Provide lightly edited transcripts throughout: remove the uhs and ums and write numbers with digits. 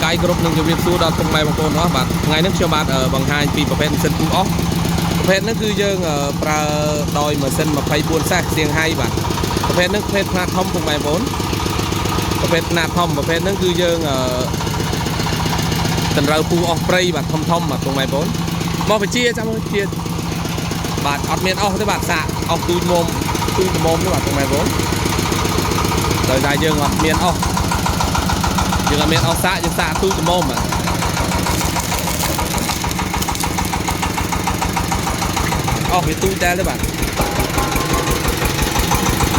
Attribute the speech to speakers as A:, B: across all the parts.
A: កាយគ្រប់នឹងជំរាបសួរដល់ពុកម៉ែបងប្អូនអស់បាទថ្ងៃនេះខ្ញុំបាទបង្ហាញពីប្រភេទម៉ាស៊ីនពូអស់ប្រភេទនេះគឺយើងប្រើដោយម៉ាស៊ីន24សេះសៀងហៃបាទប្រភេទនេះប្រភេទខ្នាតធំពុកម៉ែបងប្អូនប្រភេទខ្នាតធំប្រភេទនេះគឺយើងតម្រូវពូអស់ព្រៃបាទធំបាទពុកម៉ែបងប្អូនមកបជាចាំមើលជាបាទអត់មានអស់ទេបាទសាកអស់ទូចមុំទេបាទពុកម៉ែបងប្អូនដោយតែយើងអត់មានអស់យើងអត់មានអស់សាកយើងសាកទូចមុំបាទអស់វាទូចតែទេបាទ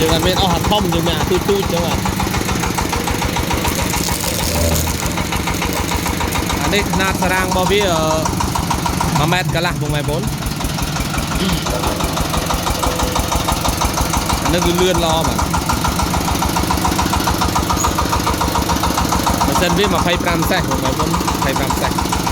A: យើងអត់មានអស់អាធំយើងមានអាទូចចឹងបាទអានេះຂະຫນາດតារាងរបស់វា1ម៉ែត្រកន្លះបងប្អូនអានេះគឺលឿនល្អបាទម៉ាស៊ីនវា25សេះបងប្អូន25សេះ